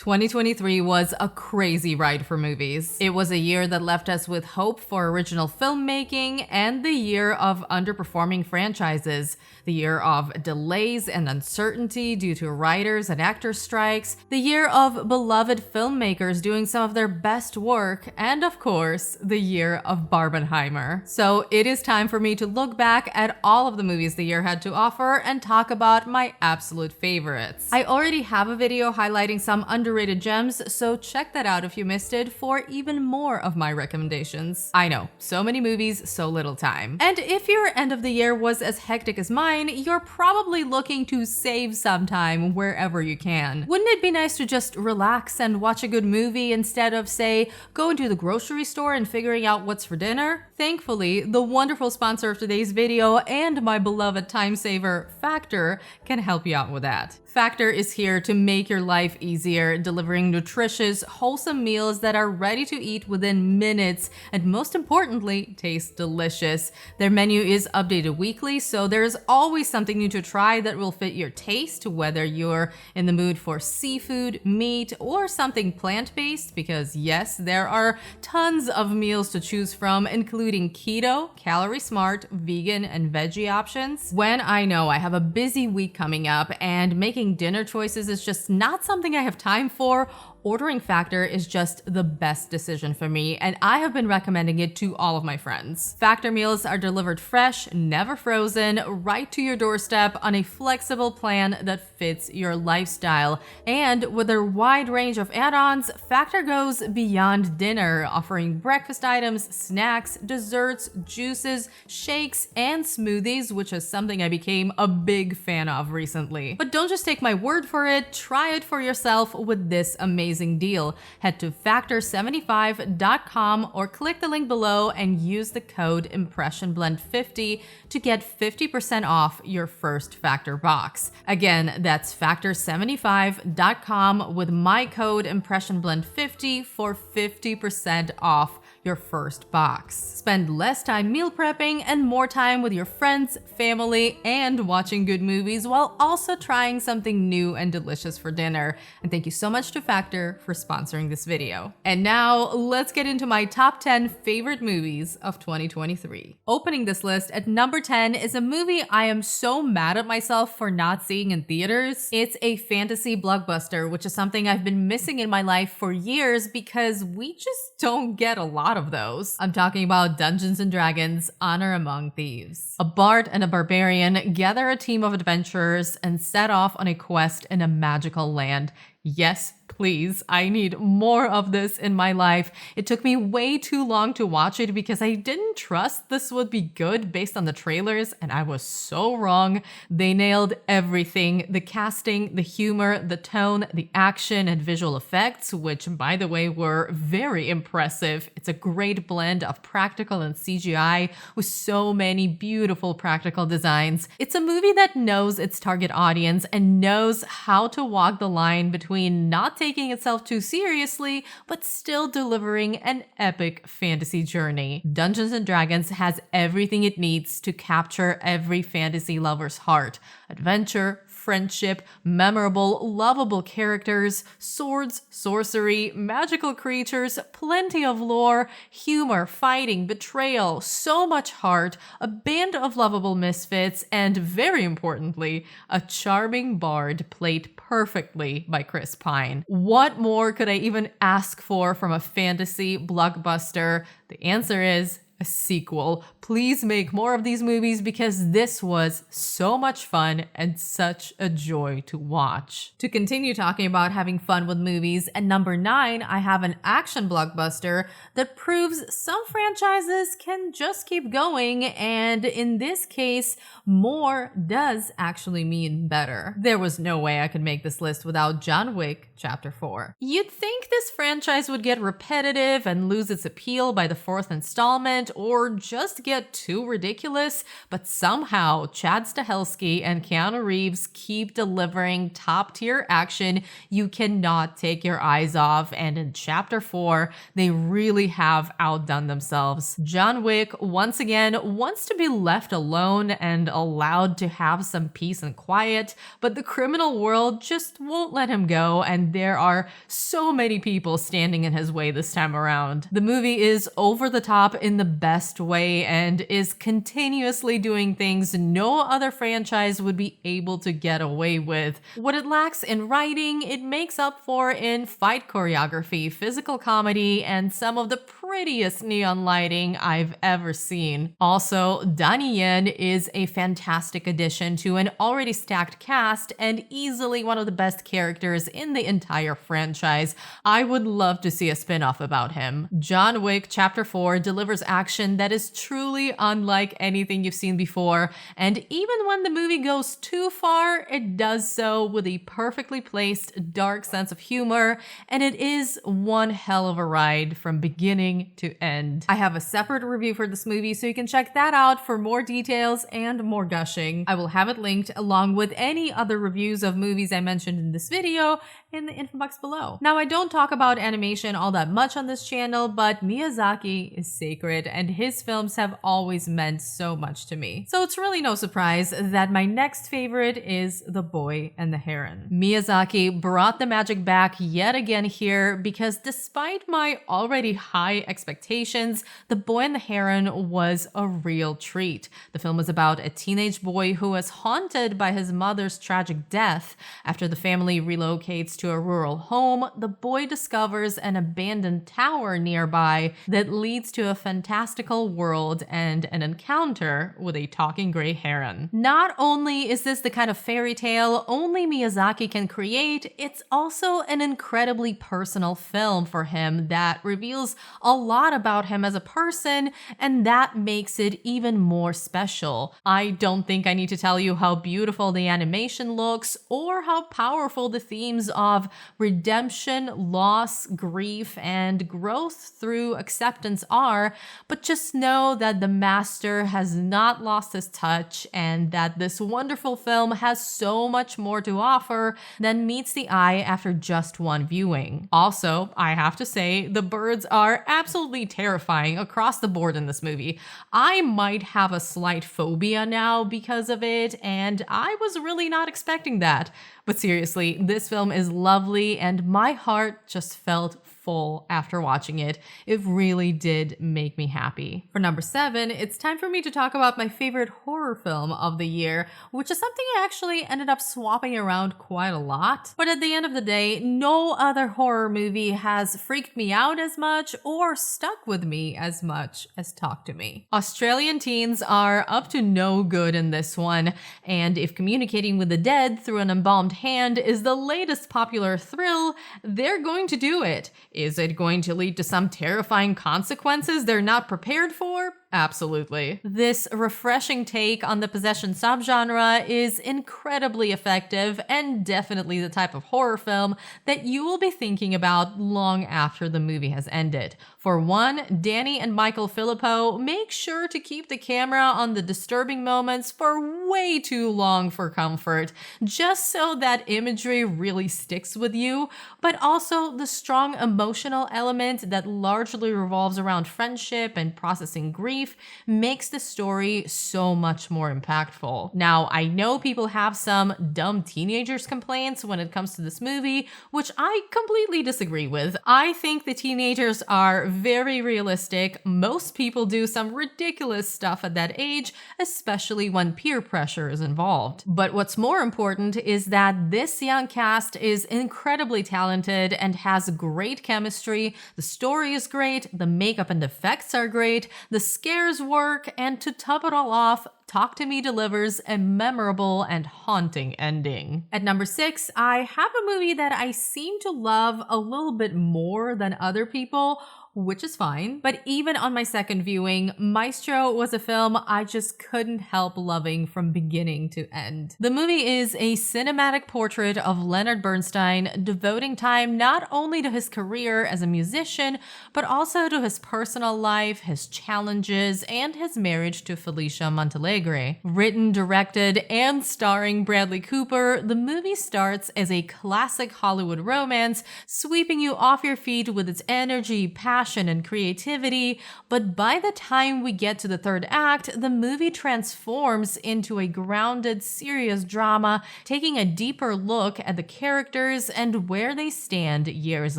2023 was a crazy ride for movies. It was a year that left us with hope for original filmmaking and the year of underperforming franchises, the year of delays and uncertainty due to writers and actor strikes, the year of beloved filmmakers doing some of their best work, and of course, the year of Barbenheimer. So it is time for me to look back at all of the movies the year had to offer and talk about my absolute favorites. I already have a video highlighting some underrated gems, so check that out if you missed it for even more of my recommendations. I know, so many movies, so little time. And if your end of the year was as hectic as mine, you're probably looking to save some time wherever you can. Wouldn't it be nice to just relax and watch a good movie instead of, say, going to the grocery store and figuring out what's for dinner? Thankfully, the wonderful sponsor of today's video and my beloved time saver, Factor, can help you out with that. Factor is here to make your life easier, delivering nutritious, wholesome meals that are ready to eat within minutes and, most importantly, taste delicious. Their menu is updated weekly, so there's always something new to try that will fit your taste, whether you're in the mood for seafood, meat, or something plant-based, because yes, there are tons of meals to choose from, including keto, calorie smart, vegan, and veggie options. When I know I have a busy week coming up and making dinner choices is just not something I have time for, ordering Factor is just the best decision for me, and I have been recommending it to all of my friends. Factor meals are delivered fresh, never frozen, right to your doorstep on a flexible plan that fits your lifestyle. And with their wide range of add-ons, Factor goes beyond dinner, offering breakfast items, snacks, desserts, juices, shakes, and smoothies, which is something I became a big fan of recently. But don't just take my word for it, try it for yourself with this amazing deal. Head to factor75.com or click the link below and use the code ImpressionBlend50 to get 50% off your first Factor box. Again, that's factor75.com with my code ImpressionBlend50 for 50% off your first box. Spend less time meal prepping and more time with your friends, family, and watching good movies while also trying something new and delicious for dinner. And thank you so much to Factor for sponsoring this video. And now let's get into my top 10 favorite movies of 2023. Opening this list at number 10 is a movie I am so mad at myself for not seeing in theaters. It's a fantasy blockbuster, which is something I've been missing in my life for years because we just don't get a lot of those. I'm talking about Dungeons & Dragons: Honor Among Thieves. A bard and a barbarian gather a team of adventurers and set off on a quest in a magical land. Yes, please, I need more of this in my life. It took me way too long to watch it because I didn't trust this would be good based on the trailers, and I was so wrong. They nailed everything: the casting, the humor, the tone, the action, and visual effects, which, by the way, were very impressive. It's a great blend of practical and CGI with so many beautiful practical designs. It's a movie that knows its target audience and knows how to walk the line between not taking itself too seriously, but still delivering an epic fantasy journey. Dungeons & Dragons has everything it needs to capture every fantasy lover's heart: adventure, friendship, memorable, lovable characters, swords, sorcery, magical creatures, plenty of lore, humor, fighting, betrayal, so much heart, a band of lovable misfits, and very importantly, a charming bard played perfectly by Chris Pine. What more could I even ask for from a fantasy blockbuster? The answer is a sequel. Please make more of these movies because this was so much fun and such a joy to watch. To continue talking about having fun with movies, at number 9, I have an action blockbuster that proves some franchises can just keep going, and in this case, more does actually mean better. There was no way I could make this list without John Wick Chapter 4. You'd think this franchise would get repetitive and lose its appeal by the 4th installment, moment or just get too ridiculous, but somehow Chad Stahelski and Keanu Reeves keep delivering top-tier action you cannot take your eyes off, and in Chapter 4, they really have outdone themselves. John Wick, once again, wants to be left alone and allowed to have some peace and quiet, but the criminal world just won't let him go, and there are so many people standing in his way this time around. The movie is over the top in the best way and is continuously doing things no other franchise would be able to get away with. What it lacks in writing, it makes up for in fight choreography, physical comedy, and some of the prettiest neon lighting I've ever seen. Also, Donnie Yen is a fantastic addition to an already stacked cast and easily one of the best characters in the entire franchise. I would love to see a spin-off about him. John Wick Chapter 4 delivers action that is truly unlike anything you've seen before, and even when the movie goes too far, it does so with a perfectly placed dark sense of humor, and it is one hell of a ride from beginning to end. I have a separate review for this movie, so you can check that out for more details and more gushing. I will have it linked along with any other reviews of movies I mentioned in this video in the info box below. Now, I don't talk about animation all that much on this channel, but Miyazaki is sacred and his films have always meant so much to me. So it's really no surprise that my next favorite is The Boy and the Heron. Miyazaki brought the magic back yet again here because despite my already high expectations, The Boy and the Heron was a real treat. The film is about a teenage boy who is haunted by his mother's tragic death. After the family relocates to a rural home, the boy discovers an abandoned tower nearby that leads to a fantastical world and an encounter with a talking gray heron. Not only is this the kind of fairy tale only Miyazaki can create, it's also an incredibly personal film for him that reveals a lot about him as a person, and that makes it even more special. I don't think I need to tell you how beautiful the animation looks or how powerful the themes of redemption, loss, grief, and growth through acceptance are, but just know that the master has not lost his touch and that this wonderful film has so much more to offer than meets the eye after just one viewing. Also, I have to say, the birds are absolutely terrifying across the board in this movie. I might have a slight phobia now because of it, and I was really not expecting that. But seriously, this film is lovely and my heart just felt full after watching it. It really did make me happy. For number 7, it's time for me to talk about my favorite horror film of the year, which is something I actually ended up swapping around quite a lot. But at the end of the day, no other horror movie has freaked me out as much or stuck with me as much as Talk to Me. Australian teens are up to no good in this one, and if communicating with the dead through an embalmed hand is the latest popular thrill, they're going to do it. Is it going to lead to some terrifying consequences they're not prepared for? Absolutely. This refreshing take on the possession subgenre is incredibly effective and definitely the type of horror film that you will be thinking about long after the movie has ended. For one, Danny and Michael Filippo make sure to keep the camera on the disturbing moments for way too long for comfort, just so that imagery really sticks with you, but also the strong emotional element that largely revolves around friendship and processing grief makes the story so much more impactful. Now, I know people have some dumb teenagers complaints when it comes to this movie, which I completely disagree with. I think the teenagers are very realistic. Most people do some ridiculous stuff at that age, especially when peer pressure is involved. But what's more important is that this young cast is incredibly talented and has great chemistry. The story is great, the makeup and effects are great, the scares work, and to top it all off, Talk to Me delivers a memorable and haunting ending. At number 6, I have a movie that I seem to love a little bit more than other people, which is fine. But even on my second viewing, Maestro was a film I just couldn't help loving from beginning to end. The movie is a cinematic portrait of Leonard Bernstein, devoting time not only to his career as a musician, but also to his personal life, his challenges, and his marriage to Felicia Montealegre. Written, directed, and starring Bradley Cooper, the movie starts as a classic Hollywood romance, sweeping you off your feet with its energy, passion, and creativity, but by the time we get to the third act, the movie transforms into a grounded, serious drama, taking a deeper look at the characters and where they stand years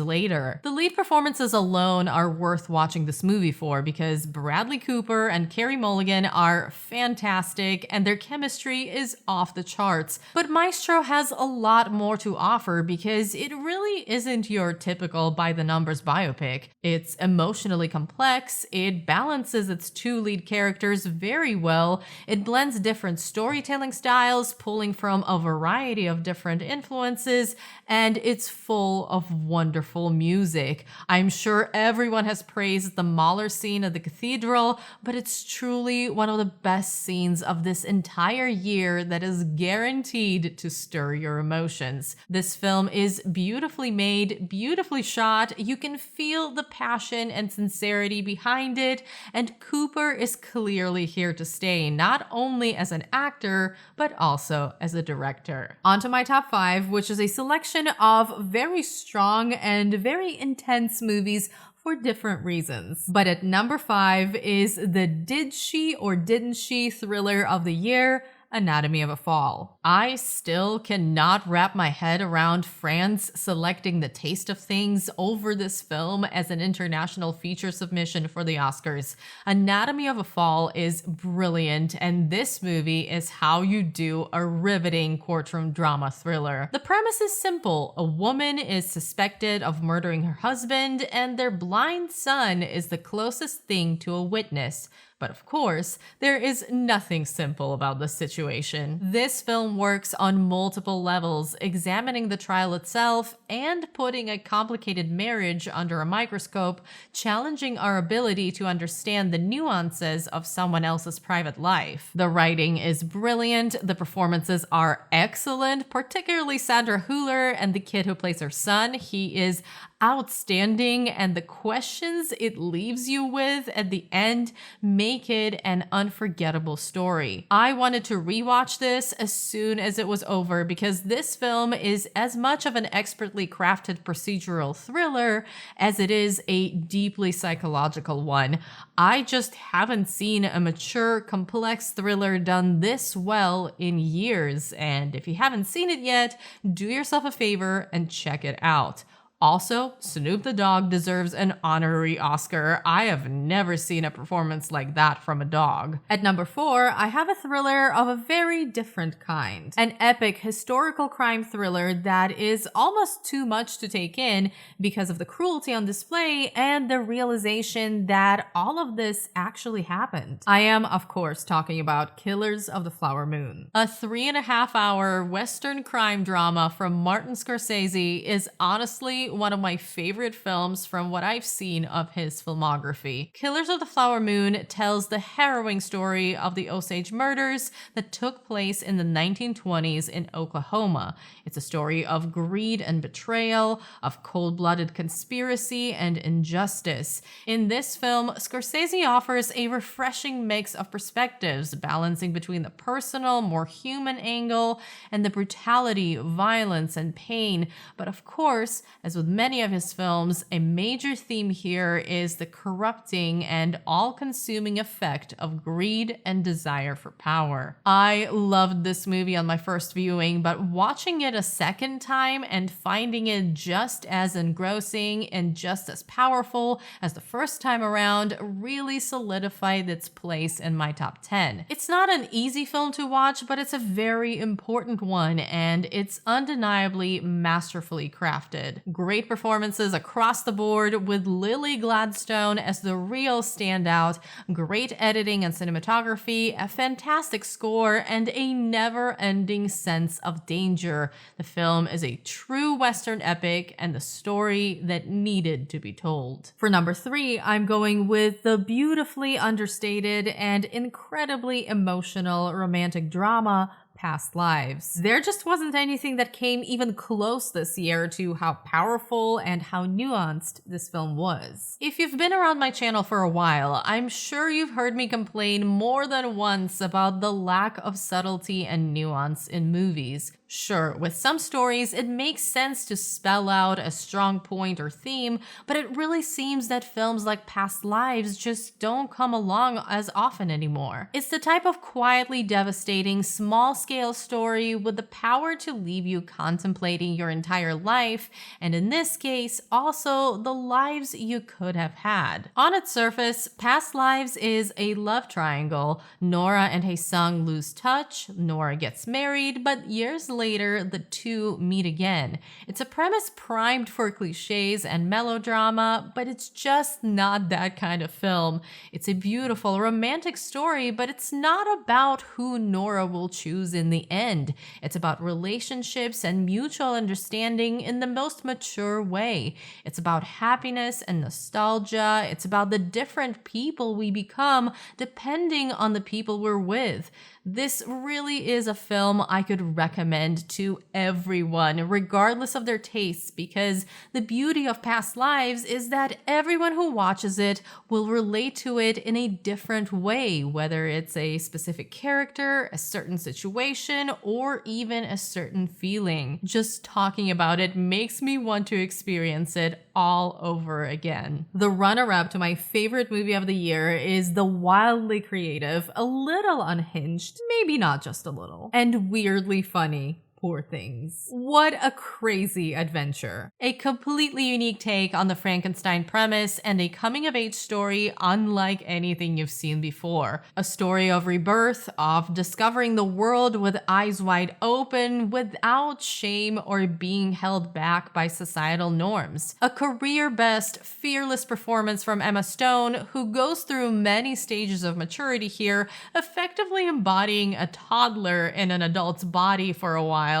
later. The lead performances alone are worth watching this movie for because Bradley Cooper and Carey Mulligan are fantastic and their chemistry is off the charts. But Maestro has a lot more to offer because it really isn't your typical by-the-numbers biopic. It's emotionally complex, it balances its two lead characters very well, it blends different storytelling styles, pulling from a variety of different influences, and it's full of wonderful music. I'm sure everyone has praised the Mahler scene at the cathedral, but it's truly one of the best scenes of this entire year that is guaranteed to stir your emotions. This film is beautifully made, beautifully shot, you can feel the passion and sincerity behind it, and Cooper is clearly here to stay, not only as an actor, but also as a director. On to my top 5, which is a selection of very strong and very intense movies for different reasons. But at number 5 is the did she or didn't she thriller of the year, Anatomy of a Fall. I still cannot wrap my head around France selecting The Taste of Things over this film as an international feature submission for the Oscars. Anatomy of a Fall is brilliant, and this movie is how you do a riveting courtroom drama thriller. The premise is simple. A woman is suspected of murdering her husband, and their blind son is the closest thing to a witness. But of course, there is nothing simple about this situation. This film works on multiple levels, examining the trial itself and putting a complicated marriage under a microscope, challenging our ability to understand the nuances of someone else's private life. The writing is brilliant, the performances are excellent, particularly Sandra Hüller and the kid who plays her son. He is outstanding, and the questions it leaves you with at the end make it an unforgettable story. I wanted to rewatch this as soon as it was over because this film is as much of an expertly crafted procedural thriller as it is a deeply psychological one. I just haven't seen a mature, complex thriller done this well in years, and if you haven't seen it yet, do yourself a favor and check it out. Also, Snoop the dog deserves an honorary Oscar. I have never seen a performance like that from a dog. At number 4, I have a thriller of a very different kind. An epic historical crime thriller that is almost too much to take in because of the cruelty on display and the realization that all of this actually happened. I am, of course, talking about Killers of the Flower Moon. A 3.5-hour Western crime drama from Martin Scorsese is honestly one of my favorite films from what I've seen of his filmography. Killers of the Flower Moon tells the harrowing story of the Osage murders that took place in the 1920s in Oklahoma. It's a story of greed and betrayal, of cold-blooded conspiracy and injustice. In this film, Scorsese offers a refreshing mix of perspectives, balancing between the personal, more human angle and the brutality, violence, and pain. But of course, as with many of his films, a major theme here is the corrupting and all-consuming effect of greed and desire for power. I loved this movie on my first viewing, but watching it a second time and finding it just as engrossing and just as powerful as the first time around really solidified its place in my top 10. It's not an easy film to watch, but it's a very important one, and it's undeniably masterfully crafted. Great performances across the board, with Lily Gladstone as the real standout, great editing and cinematography, a fantastic score, and a never-ending sense of danger. The film is a true Western epic and the story that needed to be told. For number 3, I'm going with the beautifully understated and incredibly emotional romantic drama Past Lives. There just wasn't anything that came even close this year to how powerful and how nuanced this film was. If you've been around my channel for a while, I'm sure you've heard me complain more than once about the lack of subtlety and nuance in movies. Sure, with some stories, it makes sense to spell out a strong point or theme, but it really seems that films like Past Lives just don't come along as often anymore. It's the type of quietly devastating, small-scale story with the power to leave you contemplating your entire life, and in this case, also the lives you could have had. On its surface, Past Lives is a love triangle. Nora and Hae-sung lose touch, Nora gets married, but years later, the two meet again. It's a premise primed for cliches and melodrama, but it's just not that kind of film. It's a beautiful romantic story, but it's not about who Nora will choose in the end. It's about relationships and mutual understanding in the most mature way. It's about happiness and nostalgia. It's about the different people we become depending on the people we're with. This really is a film I could recommend to everyone, regardless of their tastes, because the beauty of Past Lives is that everyone who watches it will relate to it in a different way, whether it's a specific character, a certain situation, or even a certain feeling. Just talking about it makes me want to experience it all over again. The runner-up to my favorite movie of the year is the wildly creative, a little unhinged, maybe not just a little, and weirdly funny Poor Things. What a crazy adventure. A completely unique take on the Frankenstein premise and a coming-of-age story unlike anything you've seen before. A story of rebirth, of discovering the world with eyes wide open, without shame or being held back by societal norms. A career-best, fearless performance from Emma Stone, who goes through many stages of maturity here, effectively embodying a toddler in an adult's body for a while,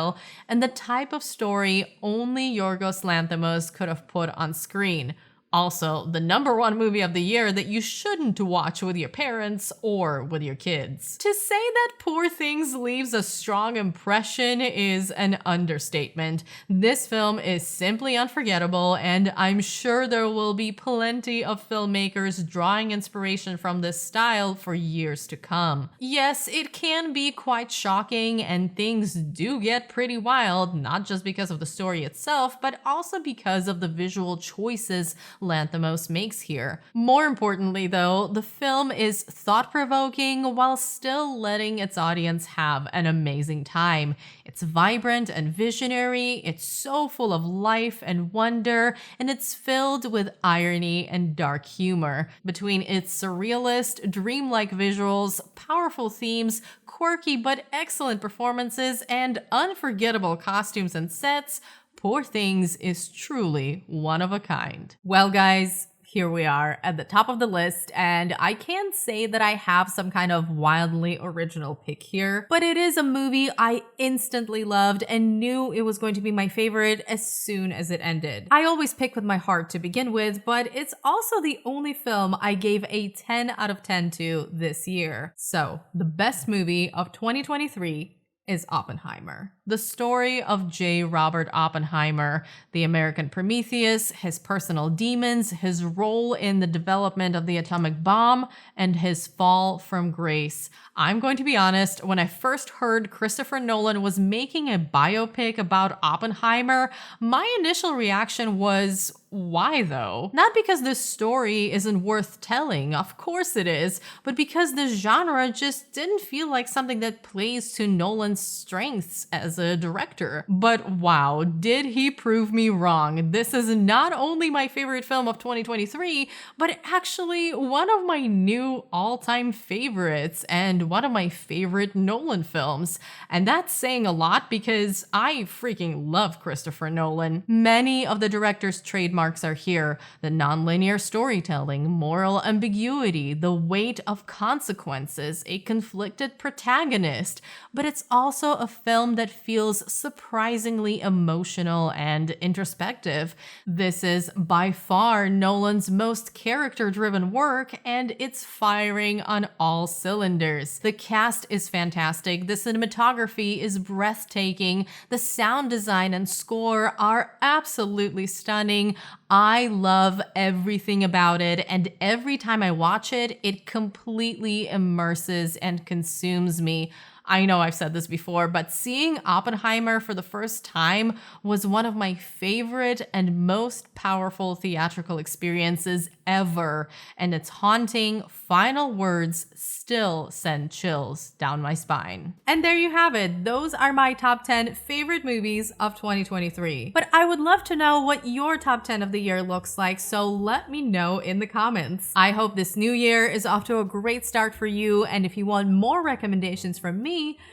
and the type of story only Yorgos Lanthimos could have put on screen. Also, the #1 movie of the year that you shouldn't watch with your parents or with your kids. To say that Poor Things leaves a strong impression is an understatement. This film is simply unforgettable, and I'm sure there will be plenty of filmmakers drawing inspiration from this style for years to come. Yes, it can be quite shocking, and things do get pretty wild, not just because of the story itself, but also because of the visual choices Lanthimos makes here. More importantly, though, the film is thought-provoking while still letting its audience have an amazing time. It's vibrant and visionary, it's so full of life and wonder, and it's filled with irony and dark humor. Between its surrealist, dreamlike visuals, powerful themes, quirky but excellent performances, and unforgettable costumes and sets, Poor Things is truly one of a kind. Well, guys, here we are at the top of the list, and I can't say that I have some kind of wildly original pick here, but it is a movie I instantly loved and knew it was going to be my favorite as soon as it ended. I always pick with my heart to begin with, but it's also the only film I gave a 10 out of 10 to this year. So, the best movie of 2023 is Oppenheimer. The story of J. Robert Oppenheimer, the American Prometheus, his personal demons, his role in the development of the atomic bomb, and his fall from grace. I'm going to be honest, when I first heard Christopher Nolan was making a biopic about Oppenheimer, my initial reaction was, why though? Not because this story isn't worth telling, of course it is, but because the genre just didn't feel like something that plays to Nolan's strengths as as a director. But wow, did he prove me wrong. This is not only my favorite film of 2023, but actually one of my new all-time favorites and one of my favorite Nolan films. And that's saying a lot because I freaking love Christopher Nolan. Many of the director's trademarks are here: the nonlinear storytelling, moral ambiguity, the weight of consequences, a conflicted protagonist. But it's also a film that feels surprisingly emotional and introspective. This is by far Nolan's most character-driven work, and it's firing on all cylinders. The cast is fantastic, the cinematography is breathtaking, the sound design and score are absolutely stunning. I love everything about it, and every time I watch it, it completely immerses and consumes me. I know I've said this before, but seeing Oppenheimer for the first time was one of my favorite and most powerful theatrical experiences ever, and its haunting final words still send chills down my spine. And there you have it. Those are my top 10 favorite movies of 2023. But I would love to know what your top 10 of the year looks like, so let me know in the comments. I hope this new year is off to a great start for you, and if you want more recommendations from me,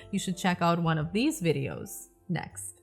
you should check out one of these videos next.